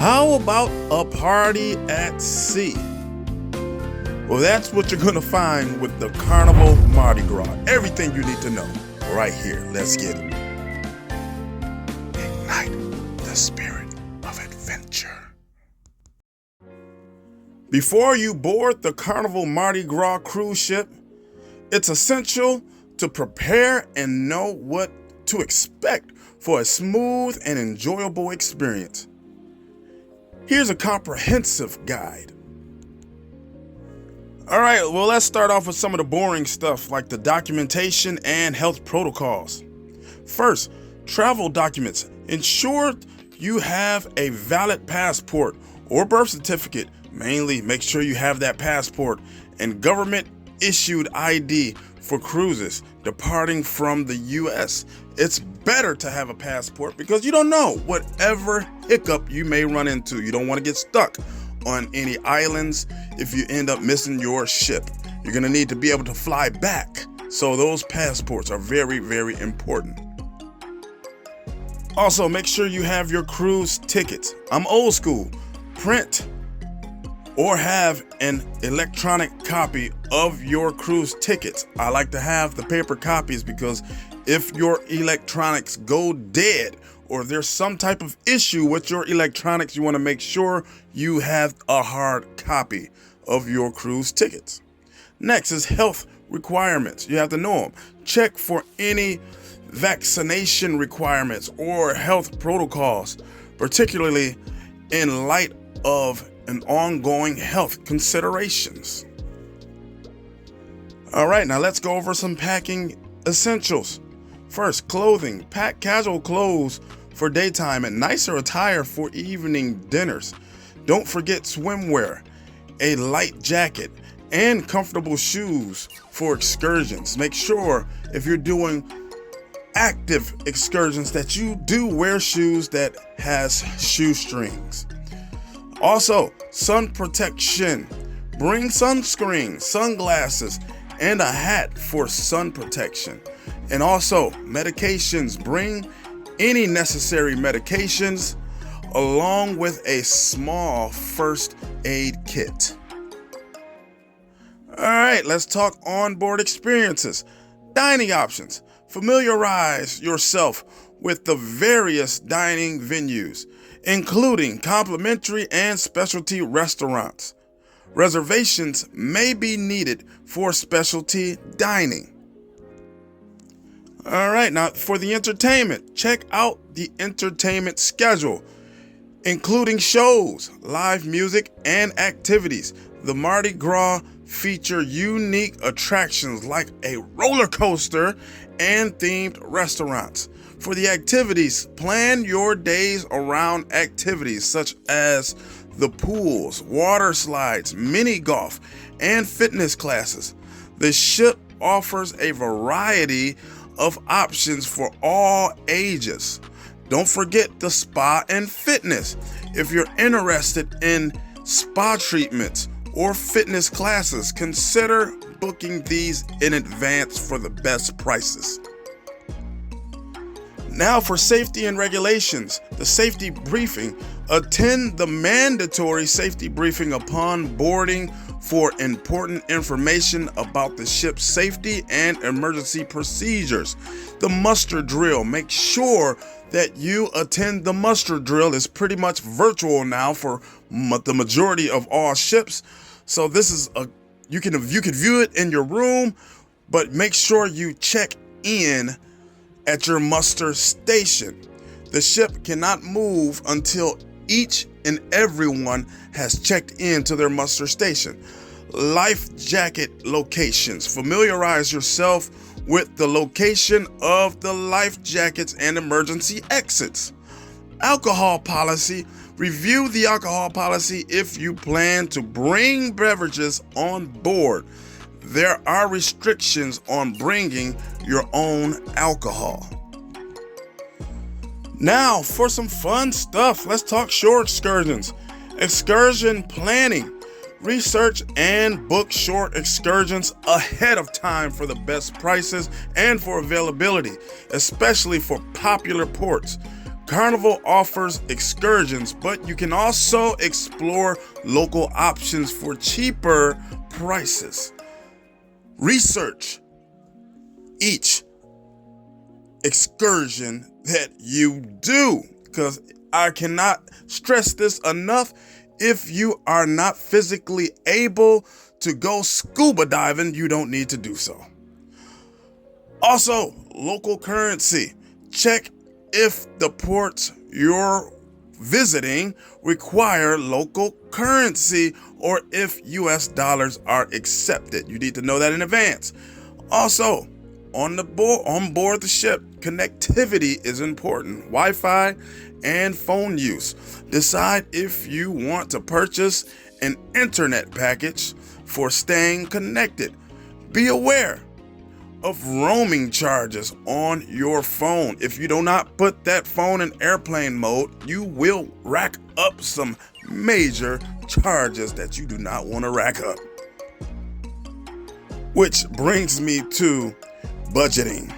How about a party at sea? Well, that's what you're going to find with the Carnival Mardi Gras. Everything you need to know right here. Let's get it. Ignite the spirit of adventure. Before you board the Carnival Mardi Gras cruise ship, it's essential to prepare and know what to expect for a smooth and enjoyable experience. Here's a comprehensive guide. All right, well, let's start off with some of the boring stuff like the documentation and health protocols. First, travel documents. Ensure you have a valid passport or birth certificate. Mainly, make sure you have that passport and government-issued ID for cruises departing from the U.S. It's better to have a passport because you don't know whatever hiccup you may run into. You don't want to get stuck on any islands if you end up missing your ship. You're going to need to be able to fly back. So those passports are very, very important. Also, make sure you have your cruise tickets. I'm old school. Print or have an electronic copy of your cruise tickets. I like to have the paper copies because if your electronics go dead or there's some type of issue with your electronics, you want to make sure you have a hard copy of your cruise tickets. Next is health requirements. You have to know them. Check for any vaccination requirements or health protocols, particularly in light of an ongoing health considerations. All right, now let's go over some packing essentials. First, clothing. Pack casual clothes for daytime and nicer attire for evening dinners. Don't forget swimwear, a light jacket, and comfortable shoes for excursions. Make sure if you're doing active excursions that you do wear shoes that has shoestrings. Also, sun protection. Bring sunscreen, sunglasses, and a hat for sun protection. And also, medications. Bring any necessary medications along with a small first aid kit. All right, let's talk onboard experiences. Dining options. Familiarize yourself with the various dining venues, including complimentary and specialty restaurants. Reservations may be needed for specialty dining. All right, now for the entertainment, check out the entertainment schedule, including shows, live music, and activities. The Mardi Gras feature unique attractions like a roller coaster and themed restaurants. For the activities, plan your days around activities such as the pools, water slides, mini golf, and fitness classes. The ship offers a variety of options for all ages. Don't forget the spa and fitness. If you're interested in spa treatments or fitness classes, consider booking these in advance for the best prices. Now for safety and regulations, the safety briefing. Attend the mandatory safety briefing upon boarding for important information about the ship's safety and emergency procedures. The muster drill. Make sure that you attend the muster drill. It's pretty much virtual now for the majority of all ships. So this is you can view it in your room, but make sure you check in at your muster station. The ship cannot move until each and everyone has checked in to their muster station. Life jacket locations. Familiarize yourself with the location of the life jackets and emergency exits. Alcohol policy. Review the alcohol policy if you plan to bring beverages on board. There are restrictions on bringing your own alcohol. Now for some fun stuff, let's talk shore excursions. Excursion planning. Research and book short excursions ahead of time for the best prices and for availability, especially for popular ports. Carnival offers excursions, but you can also explore local options for cheaper prices. Research each excursion that you do, because I cannot stress this enough. If you are not physically able to go scuba diving, you don't need to do so. Also, local currency. Check if the ports you're visiting require local currency or if US dollars are accepted. You need to know that in advance. Also, on board the ship, connectivity is important. Wi-Fi and phone use. Decide if you want to purchase an internet package for staying connected. Be aware of roaming charges on your phone. If you do not put that phone in airplane mode, you will rack up some major charges that you do not want to rack up. Which brings me to budgeting.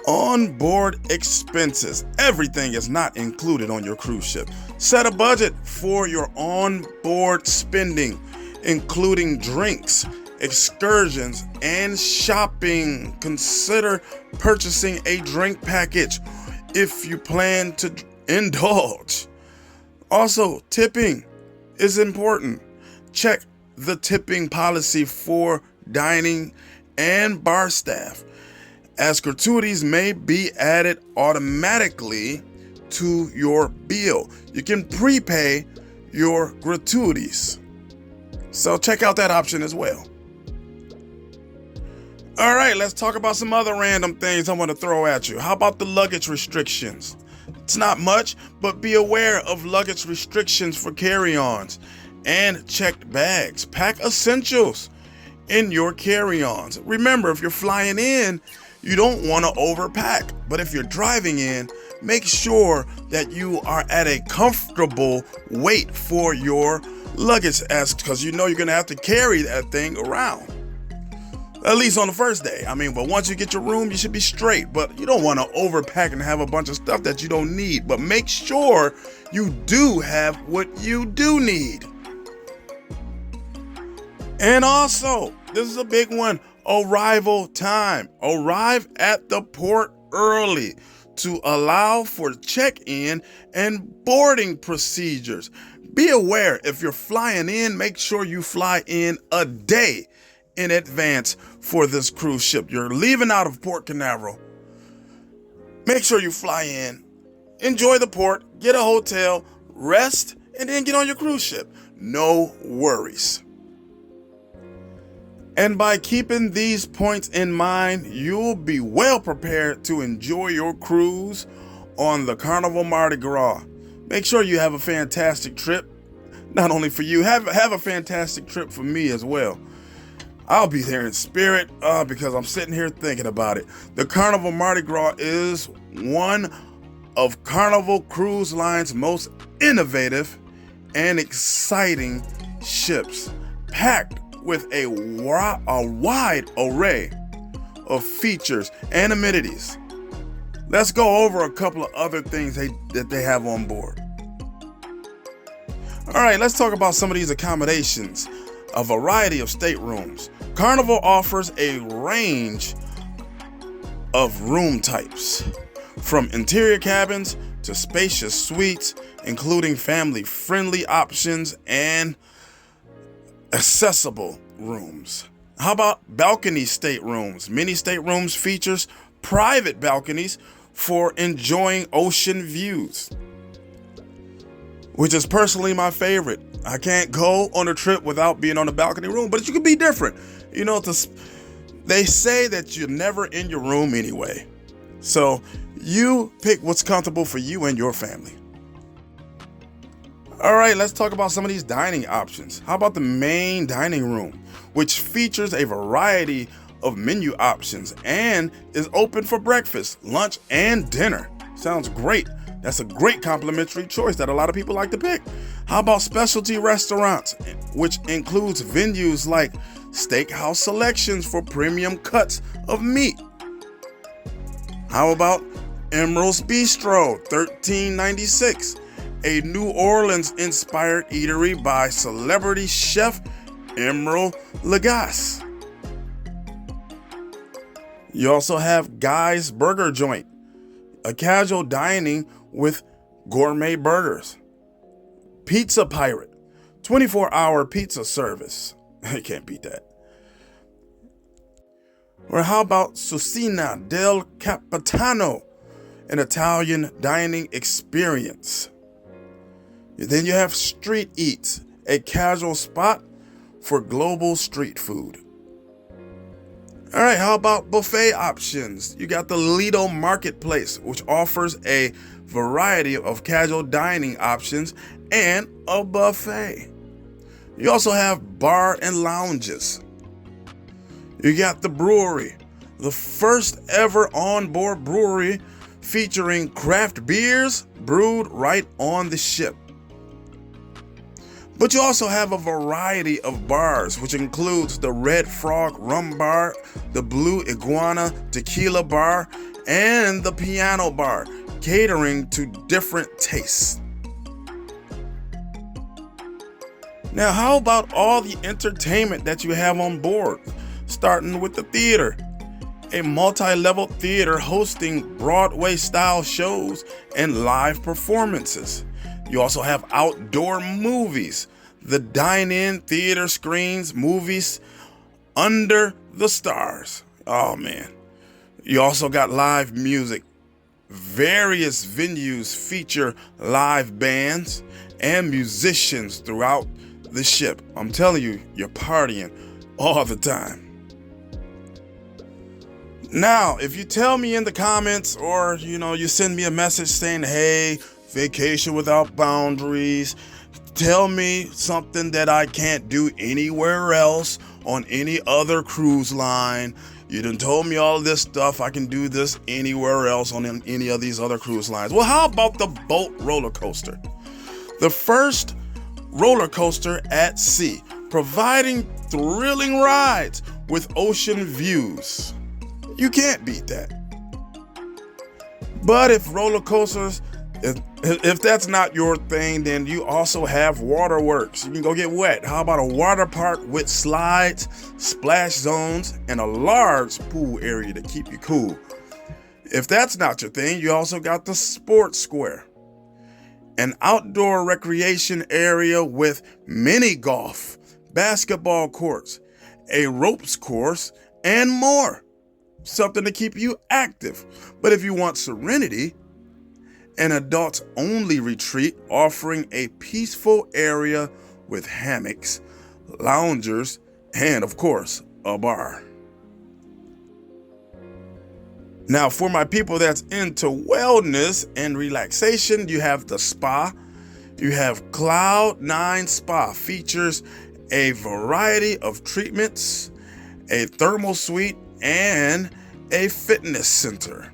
Onboard expenses. Everything is not included on your cruise ship. Set a budget for your onboard spending, including drinks, excursions, and shopping. Consider purchasing a drink package if you plan to indulge. Also, tipping is important. Check the tipping policy for dining and bar staff, as gratuities may be added automatically to your bill. You can prepay your gratuities, so check out that option as well. All right, let's talk about some other random things I want to throw at you. How about the luggage restrictions? It's not much, but be aware of luggage restrictions for carry-ons and checked bags. Pack essentials in your carry-ons. Remember, if you're flying in, you don't want to overpack. But if you're driving in, make sure that you are at a comfortable weight for your luggage, because you know you're going to have to carry that thing around. At least on the first day. But once you get your room, you should be straight. But you don't want to overpack and have a bunch of stuff that you don't need. But make sure you do have what you do need. And also, this is a big one, arrival time. Arrive at the port early to allow for check-in and boarding procedures. Be aware, if you're flying in, make sure you fly in a day in advance for this cruise ship. You're leaving out of Port Canaveral. Make sure you fly in, enjoy the port, get a hotel, rest, and then get on your cruise ship. No worries. And by keeping these points in mind, you'll be well prepared to enjoy your cruise on the Carnival Mardi Gras. Make sure you have a fantastic trip. Not only for you, have a fantastic trip for me as well. I'll be there in spirit because I'm sitting here thinking about it. The Carnival Mardi Gras is one of Carnival Cruise Line's most innovative and exciting ships, packed with a wide array of features and amenities. Let's go over a couple of other things that they have on board. All right, let's talk about some of these accommodations. A variety of staterooms. Carnival offers a range of room types, from interior cabins to spacious suites, including family-friendly options and accessible rooms. How about balcony staterooms? Many staterooms features private balconies for enjoying ocean views, which is personally my favorite. I can't go on a trip without being on a balcony room, but you can be different. They say that you're never in your room anyway. So you pick what's comfortable for you and your family. All right, let's talk about some of these dining options. How about the main dining room, which features a variety of menu options and is open for breakfast, lunch, and dinner. Sounds great. That's a great complimentary choice that a lot of people like to pick. How about specialty restaurants, which includes venues like steakhouse selections for premium cuts of meat? How about Emerald's Bistro, $13.96, a New Orleans-inspired eatery by celebrity chef Emerald Lagasse. You also have Guy's Burger Joint, a casual dining with gourmet burgers. Pizza Pirate, 24-hour pizza service. You can't beat that. Or how about Cucina del Capitano, an Italian dining experience. Then you have Street Eats, a casual spot for global street food. All right, how about buffet options? You got the Lido Marketplace, which offers a variety of casual dining options and a buffet. You also have bar and lounges. You got the brewery, the first ever onboard brewery featuring craft beers brewed right on the ship. But you also have a variety of bars, which includes the Red Frog Rum Bar, the Blue Iguana Tequila Bar, and the Piano Bar, catering to different tastes. Now, how about all the entertainment that you have on board, starting with the theater? A multi-level theater hosting Broadway-style shows and live performances. You also have outdoor movies. The dine-in theater screens movies under the stars. Oh man. You also got live music. Various venues feature live bands and musicians throughout the ship. I'm telling you, you're partying all the time. Now, if you tell me in the comments or, you send me a message saying, hey, vacation without boundaries, tell me something that I can't do anywhere else on any other cruise line. You done told me all this stuff. I can do this anywhere else on any of these other cruise lines. Well, how about the boat roller coaster? The first roller coaster at sea, providing thrilling rides with ocean views. You can't beat that. But if roller coasters, if that's not your thing, then you also have waterworks. You can go get wet. How about a water park with slides, splash zones, and a large pool area to keep you cool? If that's not your thing, you also got the sports square, an outdoor recreation area with mini golf, basketball courts, a ropes course, and more. Something to keep you active. But if you want serenity, an adults-only retreat offering a peaceful area with hammocks, loungers, and of course, a bar. Now, for my people that's into wellness and relaxation, you have the spa. You have Cloud9 Spa, features a variety of treatments, a thermal suite, and a fitness center.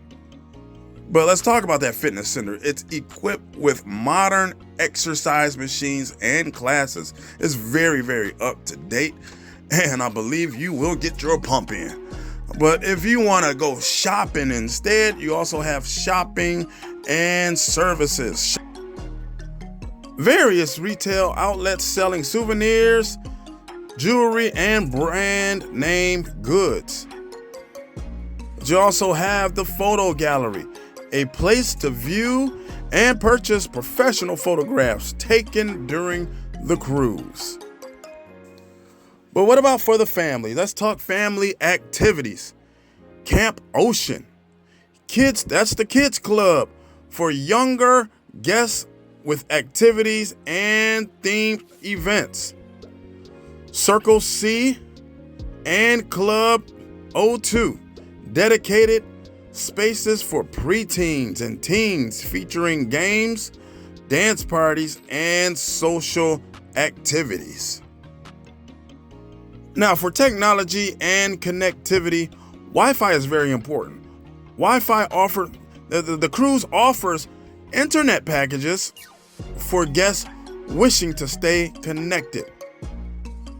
But let's talk about that fitness center. It's equipped with modern exercise machines and classes. It's very, very up to date, and I believe you will get your pump in. But if you want to go shopping instead, you also have shopping and services. Various retail outlets selling souvenirs, jewelry, and brand name goods. You also have the photo gallery, a place to view and purchase professional photographs taken during the cruise. But what about for the family? Let's talk family activities. Camp Ocean. Kids, that's the kids club for younger guests with activities and themed events. Circle C and Club O2, dedicated spaces for preteens and teens featuring games, dance parties, and social activities. Now, for technology and connectivity, Wi-Fi is very important. The cruise offers internet packages for guests wishing to stay connected.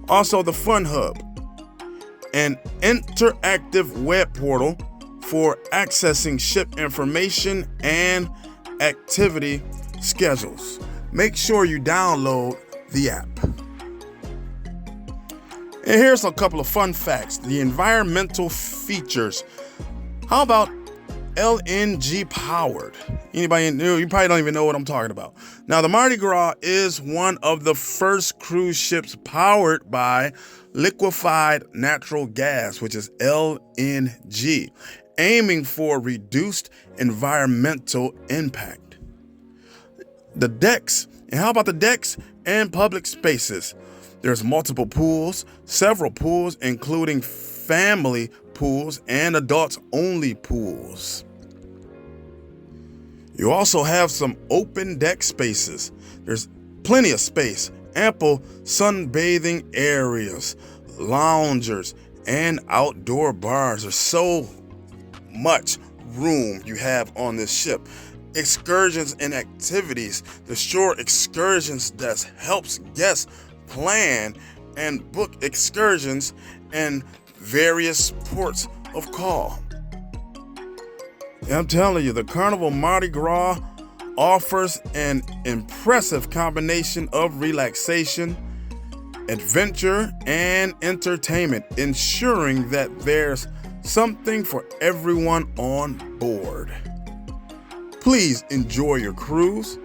Also, the Fun Hub, an interactive web portal for accessing ship information and activity schedules. Make sure you download the app. And here's a couple of fun facts. The environmental features. How about LNG powered? Anybody new? You probably don't even know what I'm talking about. Now, the Mardi Gras is one of the first cruise ships powered by liquefied natural gas, which is LNG, aiming for reduced environmental impact. The decks, and how about the decks and public spaces? There's multiple pools, several pools, including family pools and adults-only pools. You also have some open deck spaces. There's plenty of space, ample sunbathing areas, loungers, and outdoor bars. There's so much room you have on this ship. Excursions and activities. The shore excursions desk helps guests plan and book excursions and various ports of call. And I'm telling you, the Carnival Mardi Gras offers an impressive combination of relaxation, adventure, and entertainment, ensuring that there's something for everyone on board. Please enjoy your cruise.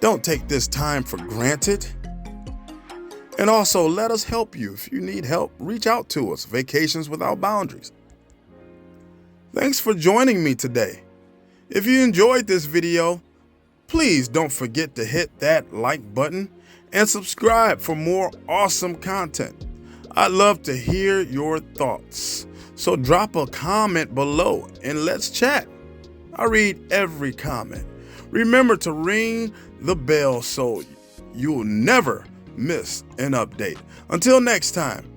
Don't take this time for granted. And also, let us help you. If you need help, reach out to us. Vacations Without Boundaries. Thanks for joining me today. If you enjoyed this video, please don't forget to hit that like button and subscribe for more awesome content. I'd love to hear your thoughts. So drop a comment below and let's chat. I read every comment. Remember to ring the bell so you'll never miss an update. Until next time,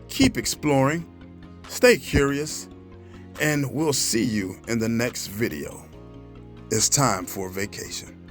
keep exploring, stay curious, and we'll see you in the next video. It's time for vacation.